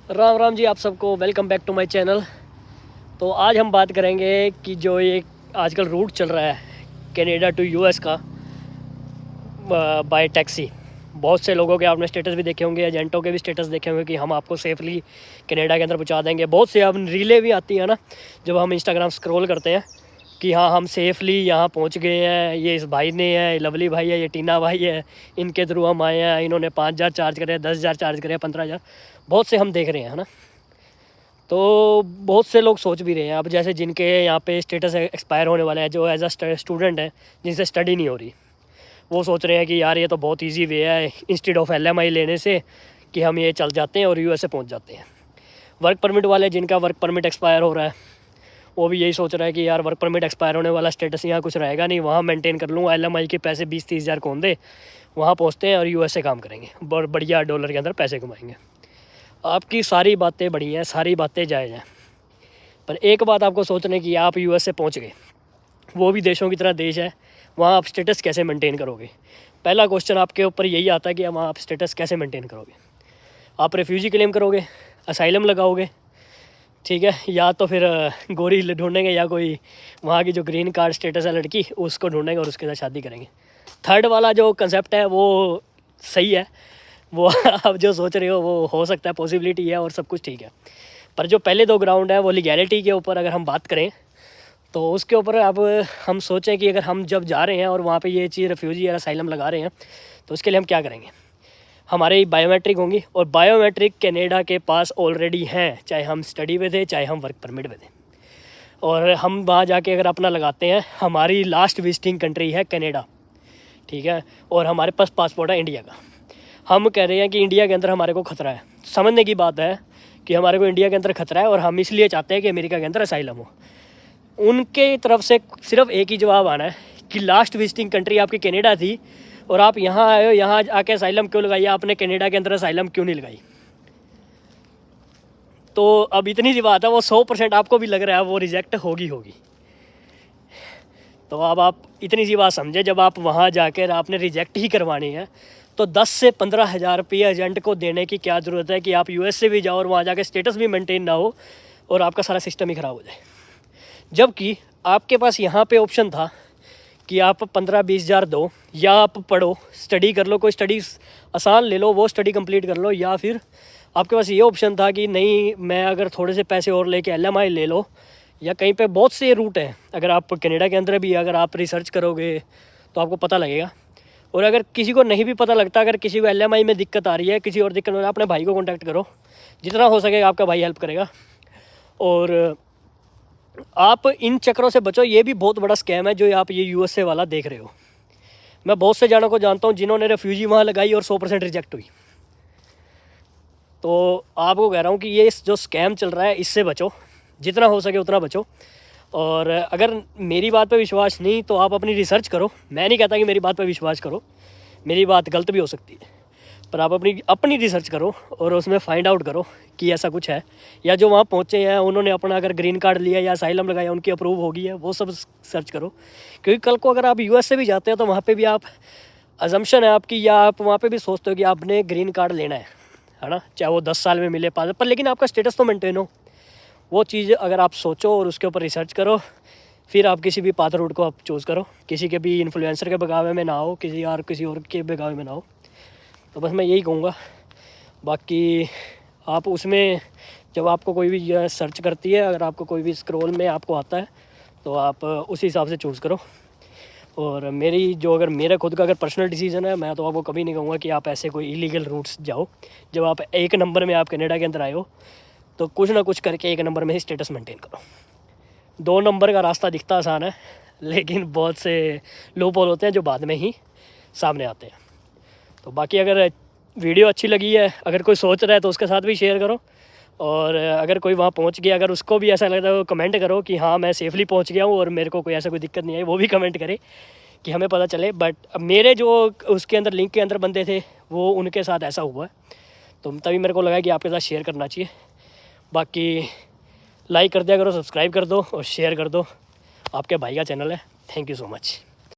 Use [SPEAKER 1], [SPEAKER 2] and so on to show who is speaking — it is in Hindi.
[SPEAKER 1] राम राम जी, आप सबको welcome back to my channel. तो आज हम बात करेंगे कि जो ये आजकल रूट चल रहा है कनाडा टू यूएस का बाय टैक्सी। बहुत से लोगों के आपने स्टेटस भी देखे होंगे, एजेंटों के भी स्टेटस देखे होंगे कि हम आपको सेफली कनाडा के अंदर पहुंचा देंगे। बहुत से अब रीलें भी आती हैं ना, जब हम इंस्टाग्राम स्क्रॉल करते हैं कि हाँ हम सेफली यहाँ पहुँच गए हैं, ये इस भाई ने है, ये लवली भाई है, ये टीना भाई है, इनके थ्रू हम आए हैं, इन्होंने 5,000 चार्ज करे, 10,000 चार्ज करे, 15,000। बहुत से हम देख रहे हैं, है ना। तो बहुत से लोग सोच भी रहे हैं, अब जैसे जिनके यहाँ पे स्टेटस एक्सपायर होने वाला है, जो एज अ स्टूडेंट है, जिनसे स्टडी नहीं हो रही, वो सोच रहे हैं कि यार ये तो बहुत इजी वे है इंस्टेड ऑफ LMI लेने से कि हम ये चल जाते हैं और USA पहुँच जाते हैं। वर्क परमिट वाले, जिनका वर्क परमिट एक्सपायर हो रहा है, वो भी यही सोच रहा है कि यार वर्क परमिट एक्सपायर होने वाला स्टेटस यहाँ कुछ रहेगा नहीं, वहाँ मेंटेन कर लूँगा, LMI के पैसे 20-30 हज़ार कौन दे, वहाँ पहुँचते हैं और USA काम करेंगे, बढ़िया डॉलर के अंदर पैसे कमाएंगे। आपकी सारी बातें बढ़िया हैं, सारी बातें जायज़ हैं, पर एक बात आपको सोचने की, आप USA पहुँच गए, वो भी देशों की तरह देश है, वहाँ आप स्टेटस कैसे मेंटेन करोगे? पहला क्वेश्चन आपके ऊपर यही आता है कि वहाँ आप स्टेटस कैसे मेंटेन करोगे? आप रेफ्यूजी क्लेम करोगे, असाइलम लगाओगे, ठीक है, या तो फिर गोरी ढूंढेंगे, या कोई वहाँ की जो ग्रीन कार्ड स्टेटस है लड़की, उसको ढूंढेंगे और उसके साथ शादी करेंगे। थर्ड वाला जो कंसेप्ट है वो सही है, वो आप जो सोच रहे हो वो हो सकता है, पॉसिबिलिटी है और सब कुछ ठीक है। पर जो पहले दो ग्राउंड है वो लीगैलिटी के ऊपर अगर हम बात करें, तो उसके ऊपर अब हम सोचें कि अगर हम जब जा रहे हैं और वहाँ पे ये चीज़ रेफ्यूजी या असाइलम लगा रहे हैं, तो उसके लिए हम क्या करेंगे? हमारी बायोमेट्रिक होंगी, और बायोमेट्रिक कनाडा के पास ऑलरेडी हैं, चाहे हम स्टडी पे थे, चाहे हम वर्क परमिट पे थे। और हम वहाँ जाके अगर अपना लगाते हैं, हमारी लास्ट विजिटिंग कंट्री है कनाडा, ठीक है, और हमारे पास पासपोर्ट है इंडिया का। हम कह रहे हैं कि इंडिया के अंदर हमारे को ख़तरा है। समझने की बात है कि हमारे को इंडिया के अंदर ख़तरा है और हम इसलिए चाहते हैं कि अमेरिका के अंदर असाइलम हो। उनके तरफ से सिर्फ एक ही जवाब आना है कि लास्ट विजिटिंग कंट्री आपकी कनाडा थी और आप यहाँ आए हो, यहाँ आके असाइलम क्यों लगाई, आपने कनाडा के अंदर असाइलम क्यों नहीं लगाई? तो अब इतनी सी बात है, वो 100% आपको भी लग रहा है वो रिजेक्ट होगी। तो अब आप इतनी सी बात समझे, जब आप वहाँ जाकर आपने रिजेक्ट ही करवानी है, तो 10 से 15 हज़ार रुपये एजेंट को देने की क्या ज़रूरत है कि आप US से भी जाओ और वहाँ जाके स्टेटस भी मेंटेन ना हो और आपका सारा सिस्टम ही ख़राब हो जाए। जबकि आपके पास यहाँ पे ऑप्शन था कि आप 15-20 हज़ार दो, या आप पढ़ो, स्टडी कर लो, कोई स्टडी आसान ले लो, वो स्टडी कंप्लीट कर लो, या फिर आपके पास ये ऑप्शन था कि नहीं, मैं अगर थोड़े से पैसे और लेके LMI ले लो, या कहीं पे बहुत से रूट हैं। अगर आप कनाडा के अंदर भी अगर आप रिसर्च करोगे तो आपको पता लगेगा। और अगर किसी को नहीं भी पता लगता, अगर किसी को LMI में दिक्कत आ रही है, किसी और दिक्कत हो रही है, अपने भाई को कॉन्टैक्ट करो, जितना हो सकेगा आपका भाई हेल्प करेगा। और आप इन चक्करों से बचो, ये भी बहुत बड़ा स्कैम है जो आप ये USA वाला देख रहे हो। मैं बहुत से जनों को जानता हूँ जिन्होंने रेफ्यूजी वहाँ लगाई और 100% रिजेक्ट हुई। तो आपको कह रहा हूँ कि ये जो स्कैम चल रहा है इससे बचो, जितना हो सके उतना बचो। और अगर मेरी बात पे विश्वास नहीं तो आप अपनी रिसर्च करो। मैं नहीं कहता कि मेरी बात पे विश्वास करो, मेरी बात गलत भी हो सकती है, पर आप अपनी रिसर्च करो और उसमें फाइंड आउट करो कि ऐसा कुछ है, या जो वहाँ पहुँचे हैं उन्होंने अपना अगर ग्रीन कार्ड लिया या असाइलम लगाया, उनकी अप्रूव होगी है, वो सब सर्च करो। क्योंकि कल को अगर आप US से भी जाते हो तो वहाँ पे भी आप अजम्पशन है आपकी, या आप वहाँ पे भी सोचते हो कि आपने ग्रीन कार्ड लेना है ना, चाहे वो 10 साल में मिले, 5 पर, लेकिन आपका स्टेटस तो मेंटेन हो। वो चीज़ अगर आप सोचो और उसके ऊपर रिसर्च करो, फिर आप किसी भी पाथ रूट को आप चूज़ करो, किसी के भी इन्फ्लुएंसर के बगावे में ना हो, किसी और के बगावे में ना हो। तो बस मैं यही कहूँगा। बाकी आप उसमें जब आपको कोई भी सर्च करती है, अगर आपको कोई भी स्क्रॉल में आपको आता है, तो आप उसी हिसाब से चूज़ करो। और मेरी जो अगर मेरा खुद का अगर पर्सनल डिसीजन है, मैं तो आपको कभी नहीं कहूँगा कि आप ऐसे कोई इलीगल रूट्स जाओ। जब आप एक नंबर में आप कनाडा के अंदर आए हो, तो कुछ ना कुछ करके एक नंबर में ही स्टेटस मेंटेन करो। 2 नंबर का रास्ता दिखता आसान है, लेकिन बहुत से लूप होल होते हैं जो बाद में ही सामने आते हैं। तो बाकी अगर वीडियो अच्छी लगी है, अगर कोई सोच रहा है तो उसके साथ भी शेयर करो। और अगर कोई वहाँ पहुँच गया, अगर उसको भी ऐसा लगता है तो कमेंट करो कि हाँ मैं सेफली पहुँच गया हूँ और मेरे को कोई ऐसा कोई दिक्कत नहीं आई, वो भी कमेंट करे कि हमें पता चले। बट मेरे जो उसके अंदर लिंक के अंदर बंदे थे, वो उनके साथ ऐसा हुआ है, तो तभी मेरे को लगा कि आपके साथ शेयर करना चाहिए। बाकी लाइक कर दिया करो, सब्सक्राइब कर दो और शेयर कर दो। आपके भाई का चैनल है। Thank you so much.